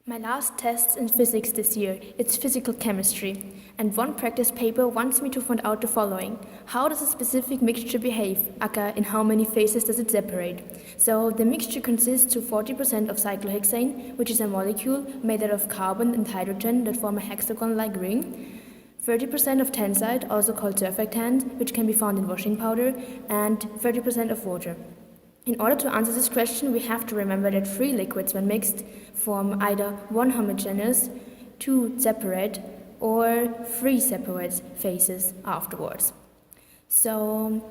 My last test in physics this year, it's physical chemistry, and one practice paper wants me to find out the following. How does a specific mixture behave, aka in how many phases does it separate? So the mixture consists to 40% of cyclohexane, which is a molecule made out of carbon and hydrogen that form a hexagon-like ring, 30% of tenside, also called surfactant, which can be found in washing powder, and 30% of water. In order to answer this question, we have to remember that three liquids, when mixed, form either one homogeneous, two separate, or three separate phases afterwards. So,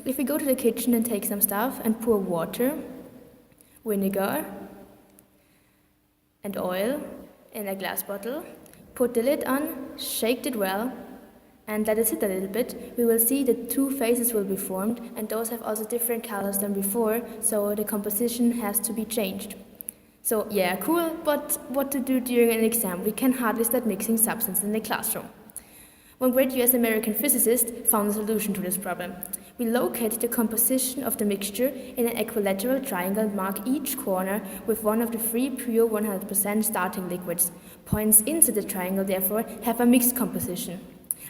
if we go to the kitchen and take some stuff and pour water, vinegar, and oil in a glass bottle, put the lid on, shake it well, and let it sit a little bit, we will see that two phases will be formed, and those have also different colors than before, so the composition has to be changed. So yeah, cool, but what to do during an exam? We can hardly start mixing substances in the classroom. One great US American physicist found a solution to this problem. We locate the composition of the mixture in an equilateral triangle and mark each corner with one of the three pure 100% starting liquids. Points inside the triangle, therefore, have a mixed composition.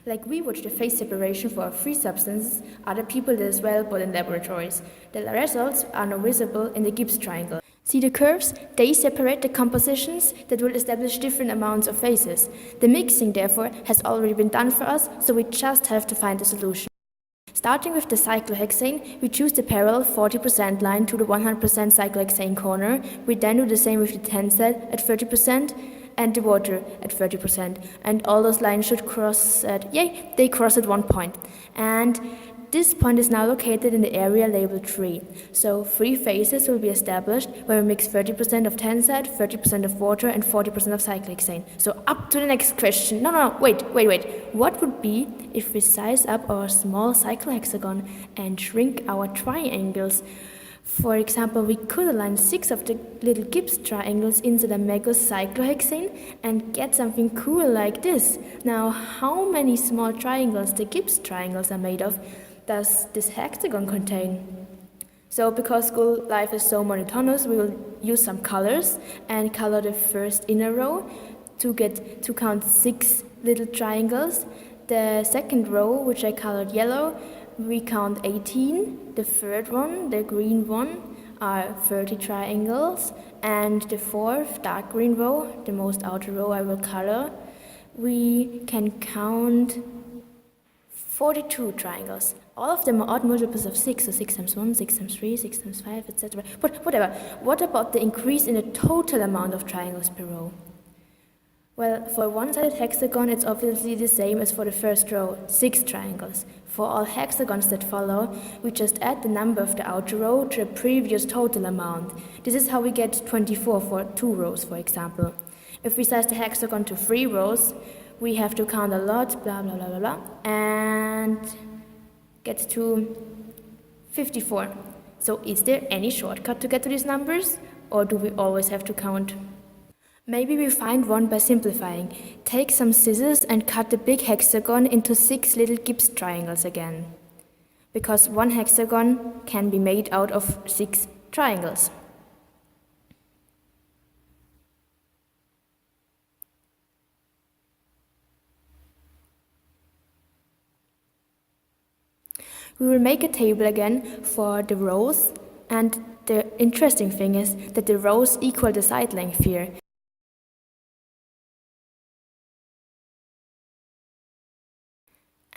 Like we watch the phase separation for three substances, other people did as well, but in laboratories. The results are now visible in the Gibbs triangle. See the curves? They separate the compositions that will establish different amounts of phases. The mixing, therefore, has already been done for us, so we just have to find a solution. Starting with the cyclohexane, we choose the parallel 40% line to the 100% cyclohexane corner. We then do the same with the tenside at 30%, and the water at 30%. And all those lines should cross at, they cross at one point. And this point is now located in the area labeled 3. So 3 phases will be established where we mix 30% of tenside, 30% of water, and 40% of cyclohexane. So up to the next question. Wait. What would be if we size up our small cyclohexagon and shrink our triangles? For example, we could align 6 of the little Gibbs triangles into the mega cyclohexane and get something cool like this. Now, how many small triangles the Gibbs triangles are made of does this hexagon contain? So, because school life is so monotonous, we will use some colors and color the first inner row to count 6 little triangles. The second row, which I colored yellow, we count 18, the third one, the green one, are 30 triangles, and the fourth, dark green row, the most outer row I will color, we can count 42 triangles. All of them are odd multiples of 6, so 6 times 1, 6 times 3, 6 times 5, etc. But whatever, what about the increase in the total amount of triangles per row? Well, for a one-sided hexagon, it's obviously the same as for the first row, 6 triangles. For all hexagons that follow, we just add the number of the outer row to the previous total amount. This is how we get 24 for 2 rows, for example. If we size the hexagon to 3 rows, we have to count a lot, blah, blah, blah, blah, blah, and get to 54. So is there any shortcut to get to these numbers, or do we always have to count? Maybe we find one by simplifying. Take some scissors and cut the big hexagon into 6 little Gibbs triangles again. Because one hexagon can be made out of 6 triangles. We will make a table again for the rows, and the interesting thing is that the rows equal the side length here.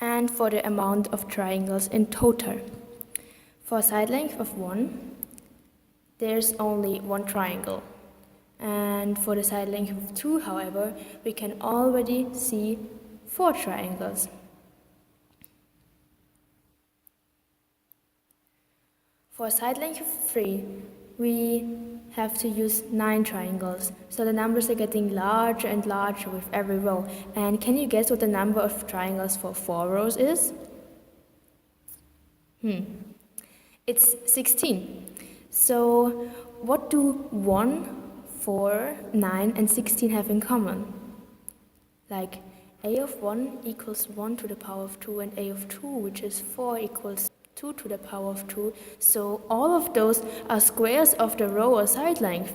And for the amount of triangles in total. For a side length of 1, there's only 1 triangle. And for the side length of 2, however, we can already see 4 triangles. For a side length of 3, we have to use 9 triangles. So the numbers are getting larger and larger with every row. And can you guess what the number of triangles for 4 rows is? It's 16. So what do 1, 4, 9, and 16 have in common? Like a of 1 equals 1 to the power of 2, and a of 2, which is 4, equals 2 to the power of 2. So all of those are squares of the row or side length.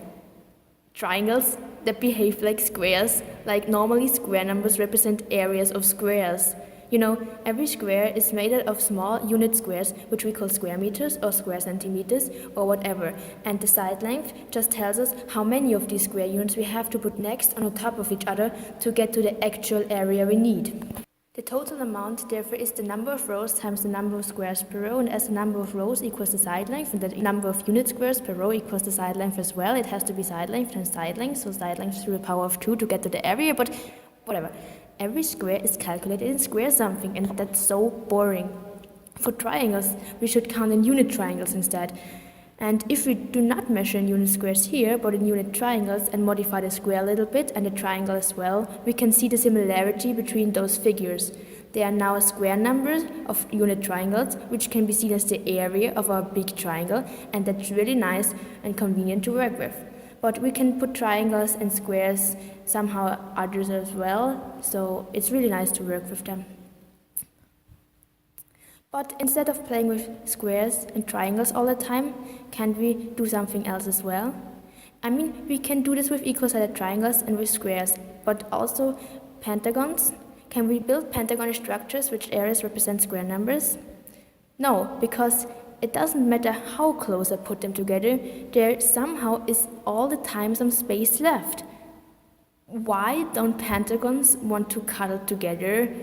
Triangles, that behave like squares. Like normally square numbers represent areas of squares. You know, every square is made out of small unit squares, which we call square meters or square centimeters or whatever. And the side length just tells us how many of these square units we have to put next on top of each other to get to the actual area we need. The total amount, therefore, is the number of rows times the number of squares per row, and as the number of rows equals the side length, and the number of unit squares per row equals the side length as well, it has to be side length times side length, so side length through the power of 2 to get to the area, but whatever. Every square is calculated in square something, and that's so boring. For triangles, we should count in unit triangles instead. And if we do not measure in unit squares here, but in unit triangles and modify the square a little bit and the triangle as well, we can see the similarity between those figures. They are now square numbers of unit triangles, which can be seen as the area of our big triangle, and that's really nice and convenient to work with. But we can put triangles and squares somehow others as well, so it's really nice to work with them. But instead of playing with squares and triangles all the time, can't we do something else as well? I mean, we can do this with equal-sided triangles and with squares, but also pentagons. Can we build pentagon structures which areas represent square numbers? No, because it doesn't matter how close I put them together, there somehow is all the time some space left. Why don't pentagons want to cuddle together?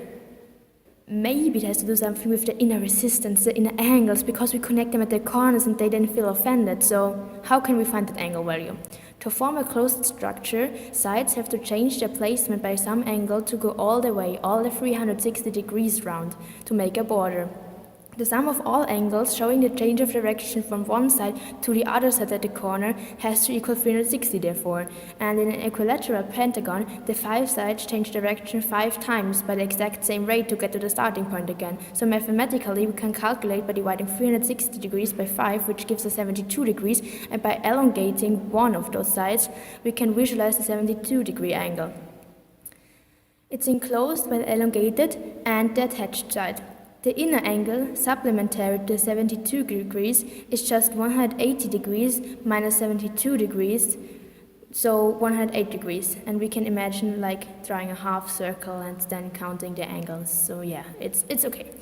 Maybe it has to do something with the inner resistance, the inner angles, because we connect them at the corners and they then feel offended. So how can we find that angle value? To form a closed structure, sides have to change their placement by some angle to go all the way, all the 360 degrees round, to make a border. The sum of all angles showing the change of direction from one side to the other side at the corner has to equal 360 therefore, and in an equilateral pentagon, the 5 sides change direction 5 times by the exact same rate to get to the starting point again. So mathematically we can calculate by dividing 360 degrees by 5, which gives us 72 degrees, and by elongating one of those sides, we can visualize the 72-degree angle. It's enclosed by the elongated and the attached side. The inner angle, supplementary to 72 degrees, is just 180 degrees minus 72 degrees, so 108 degrees. And we can imagine like drawing a half circle and then counting the angles. So yeah, it's okay.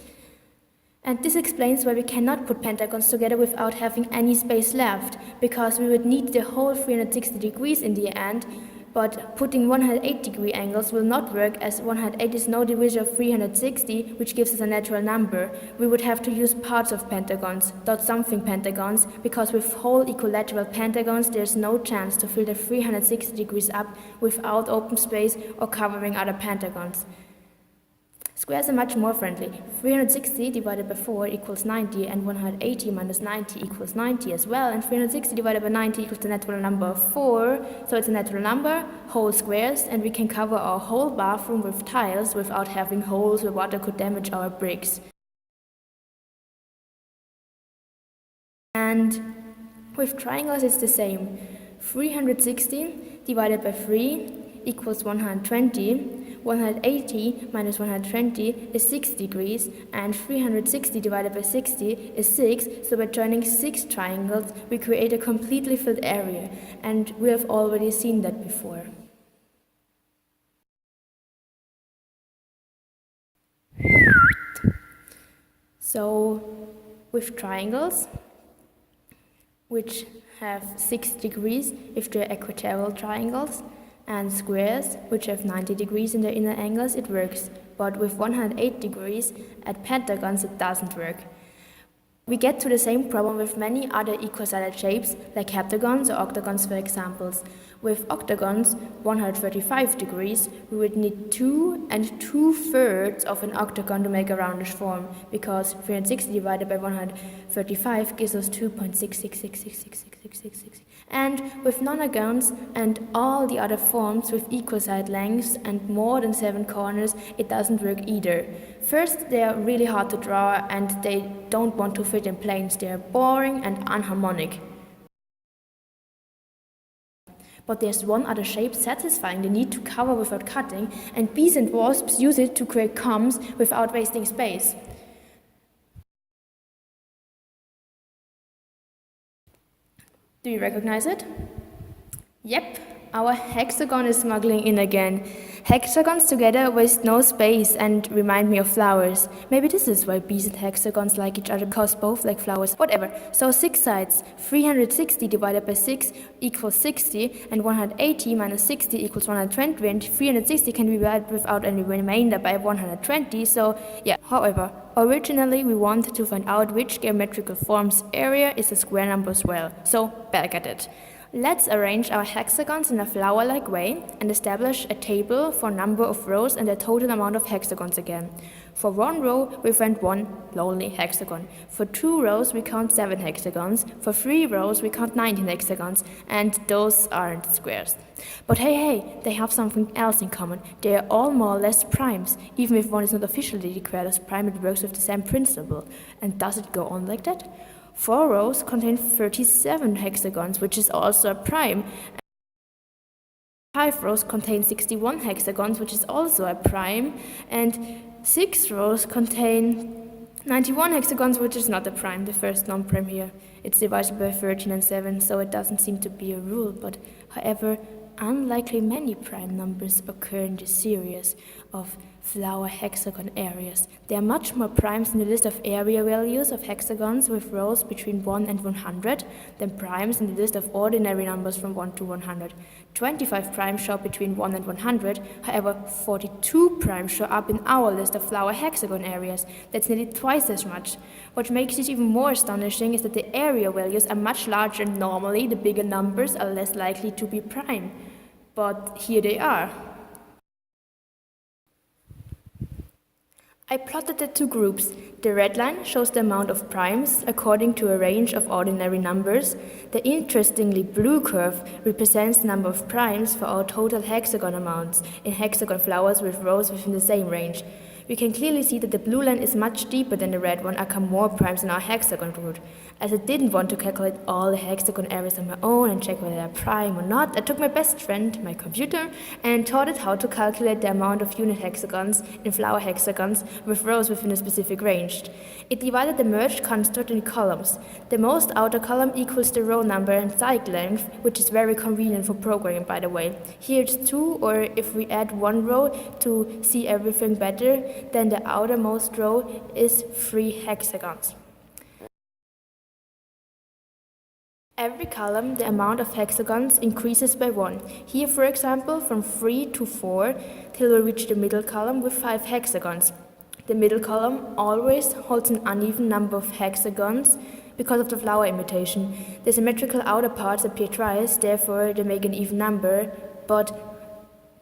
And this explains why we cannot put pentagons together without having any space left, because we would need the whole 360 degrees in the end. But putting 108-degree angles will not work, as 108 is no divisor of 360, which gives us a natural number. We would have to use parts of pentagons, dot something pentagons, because with whole equilateral pentagons there's no chance to fill the 360 degrees up without open space or covering other pentagons. Squares are much more friendly. 360 divided by 4 equals 90, and 180 minus 90 equals 90 as well, and 360 divided by 90 equals the natural number of 4, so it's a natural number, whole squares, and we can cover our whole bathroom with tiles without having holes where water could damage our bricks. And with triangles it's the same. 360 divided by 3 equals 120. 180 minus 120 is 6 degrees, and 360 divided by 60 is 6, so by joining 6 triangles we create a completely filled area, and we have already seen that before. So with triangles, which have 6 degrees if they're equilateral triangles, and squares, which have 90 degrees in their inner angles, it works. But with 108 degrees at pentagons, it doesn't work. We get to the same problem with many other equal-sided shapes, like heptagons or octagons for examples. With octagons, 135 degrees, we would need 2 2/3 of an octagon to make a roundish form, because 360 divided by 135 gives us 2.66666666. And with nonagons and all the other forms with equal side lengths and more than 7 corners, it doesn't work either. First, they are really hard to draw and they don't want to fit in planes. They are boring and unharmonic. But there's one other shape satisfying the need to cover without cutting, and bees and wasps use it to create combs without wasting space. Do you recognize it? Yep, Our hexagon is smuggling in again. Hexagons together waste no space and remind me of flowers. Maybe this is why bees and hexagons like each other, because both like flowers. Whatever. So 6 sides. 360 divided by 6 equals 60, and 180 minus 60 equals 120, and 360 can be divided without any remainder by 120, so yeah. However, originally we wanted to find out which geometrical form's area is a square number as well. So back at it. Let's arrange our hexagons in a flower-like way and establish a table for number of rows and the total amount of hexagons again. For one row, we find one lonely hexagon. For 2 rows, we count 7 hexagons. For 3 rows, we count 19 hexagons, and those aren't squares. But hey, they have something else in common. They are all more or less primes. Even if one is not officially declared as prime, it works with the same principle. And does it go on like that? 4 rows contain 37 hexagons, which is also a prime. 5 rows contain 61 hexagons, which is also a prime. And 6 rows contain 91 hexagons, which is not a prime, the first non-prime here. It's divided by 13 and 7, so it doesn't seem to be a rule. But however, unlikely many prime numbers occur in this series of flower hexagon areas. There are much more primes in the list of area values of hexagons with rows between 1 and 100 than primes in the list of ordinary numbers from 1 to 100. 25 primes show up between 1 and 100, however 42 primes show up in our list of flower hexagon areas. That's nearly twice as much. What makes this even more astonishing is that the area values are much larger and normally the bigger numbers are less likely to be prime. But here they are. I plotted the 2 groups. The red line shows the amount of primes according to a range of ordinary numbers. The interestingly blue curve represents the number of primes for our total hexagon amounts in hexagon flowers with rows within the same range. We can clearly see that the blue line is much deeper than the red one, occur more primes in our hexagon route. As I didn't want to calculate all the hexagon areas on my own and check whether they're prime or not, I took my best friend, my computer, and taught it how to calculate the amount of unit hexagons in flower hexagons with rows within a specific range. It divided the merged construct into columns. The most outer column equals the row number and cycle length, which is very convenient for programming, by the way. Here it's 2, or if we add 1 row to see everything better, then the outermost row is 3 hexagons. Every column, the amount of hexagons increases by 1. Here, for example, from 3 to 4, till we reach the middle column with 5 hexagons. The middle column always holds an uneven number of hexagons because of the flower imitation. The symmetrical outer parts appear twice, therefore they make an even number, but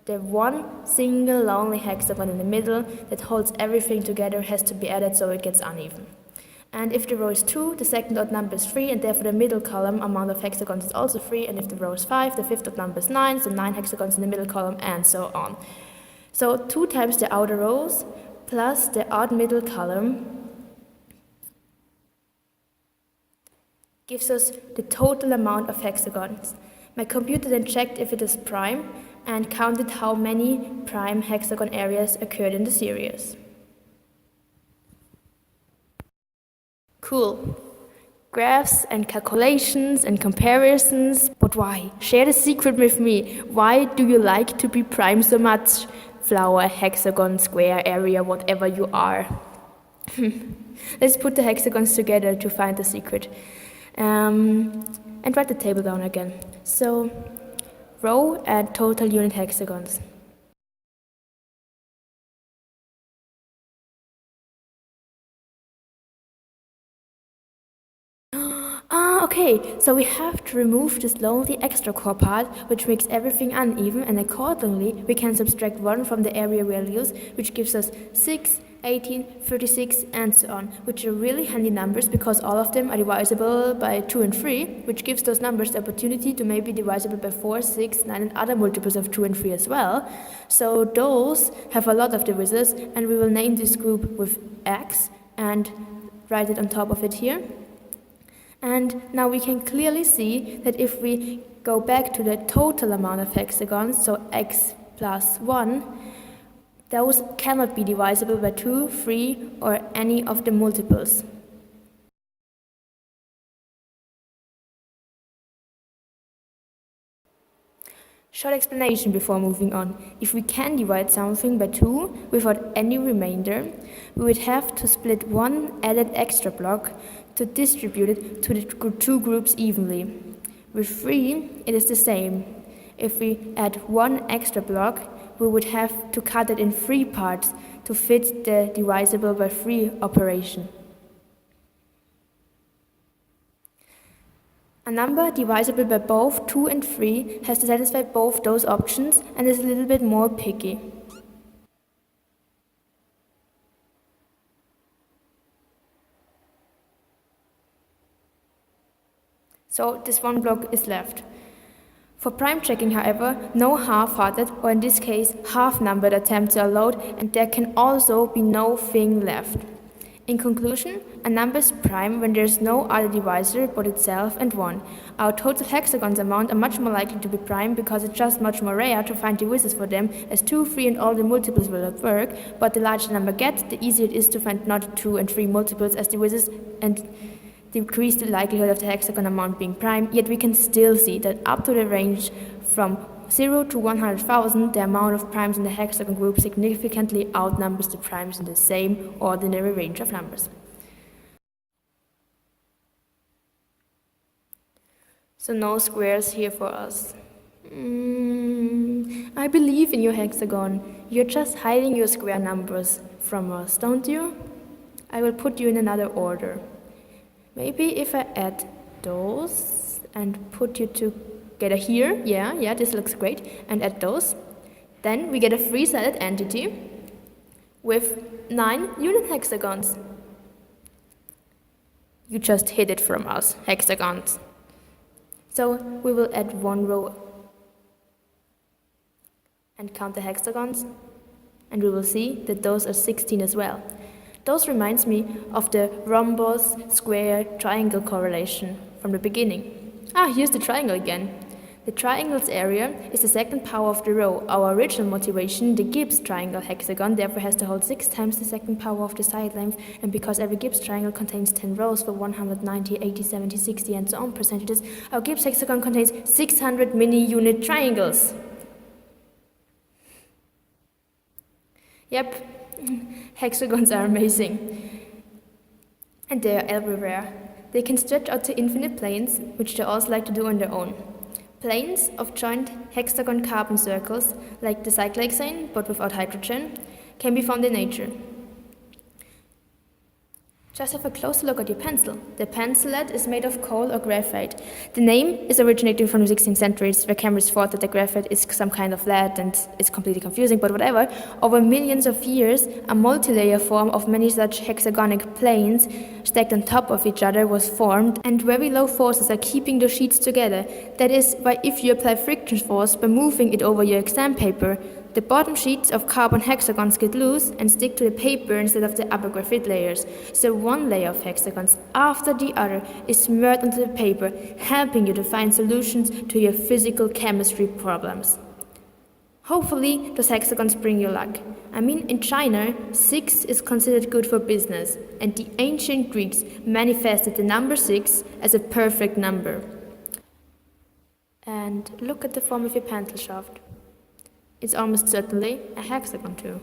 the one single lonely hexagon in the middle that holds everything together has to be added so it gets uneven. And if the row is 2, the second odd number is 3, and therefore the middle column amount of hexagons is also 3, and if the row is 5, the fifth odd number is 9, so 9 hexagons in the middle column, and so on. So 2 times the outer rows plus the odd middle column gives us the total amount of hexagons. My computer then checked if it is prime and counted how many prime hexagon areas occurred in the series. Cool. Graphs and calculations and comparisons, but why? Share the secret with me. Why do you like to be prime so much? Flower, hexagon, square, area, whatever you are. Let's put the hexagons together to find the secret. And write the table down again. So, row and total unit hexagons. Okay, so we have to remove this lonely extra core part, which makes everything uneven, and accordingly we can subtract 1 from the area values, which gives us 6, 18, 36, and so on, which are really handy numbers because all of them are divisible by 2 and 3, which gives those numbers the opportunity to maybe divisible by 4, 6, 9, and other multiples of 2 and 3 as well. So those have a lot of divisors, and we will name this group with X and write it on top of it here. And now we can clearly see that if we go back to the total amount of hexagons, so x plus 1, those cannot be divisible by 2, 3, or any of the multiples. Short explanation before moving on. If we can divide something by 2 without any remainder, we would have to split one added extra block to distribute it to the two groups evenly. With 3, it is the same. If we add one extra block, we would have to cut it in 3 parts to fit the divisible by 3 operation. A number divisible by both 2 and 3 has to satisfy both those options and is a little bit more picky. So this one block is left. For prime checking, however, no half-hearted, or in this case, half-numbered attempts are allowed, and there can also be no thing left. In conclusion, a number is prime when there is no other divisor but itself and 1. Our total hexagons amount are much more likely to be prime because it's just much more rare to find divisors for them, as 2, 3 and all the multiples will not work, but the larger the number gets, the easier it is to find not 2 and 3 multiples as divisors and decrease the likelihood of the hexagon amount being prime, yet we can still see that up to the range from 0 to 100,000, the amount of primes in the hexagon group significantly outnumbers the primes in the same ordinary range of numbers. So no squares here for us. I believe in your hexagon. You're just hiding your square numbers from us, don't you? I will put you in another order. Maybe if I add those and put you together here, yeah, this looks great, and add those, then we get a 3-sided entity with 9 unit hexagons. You just hid it from us, hexagons. So we will add 1 row and count the hexagons, and we will see that those are 16 as well. Those reminds me of the rhombus, square, triangle correlation from the beginning. Here's the triangle again. The triangle's area is the second power of the row. Our original motivation, the Gibbs triangle hexagon, therefore has to hold 6 times the second power of the side length, and because every Gibbs triangle contains 10 rows for 190, 80, 70, 60 and so on percentages, our Gibbs hexagon contains 600 mini-unit triangles. Yep. Hexagons are amazing, and they are everywhere. They can stretch out to infinite planes, which they also like to do on their own. Planes of joint hexagon carbon circles, like the cyclohexane but without hydrogen, can be found in nature. Just have a closer look at your pencil. The pencil lead is made of coal or graphite. The name is originating from the 16th century, where chemists thought that the graphite is some kind of lead and it's completely confusing, but whatever. Over millions of years, a multi-layer form of many such hexagonic planes stacked on top of each other was formed, and very low forces are keeping the sheets together. That is why if you apply friction force by moving it over your exam paper, the bottom sheets of carbon hexagons get loose and stick to the paper instead of the upper graphite layers. So one layer of hexagons after the other is smeared onto the paper, helping you to find solutions to your physical chemistry problems. Hopefully, those hexagons bring you luck. I mean, in China, 6 is considered good for business, and the ancient Greeks manifested the number 6 as a perfect number. And look at the form of your pencil shaft. It's almost certainly a hexagon too.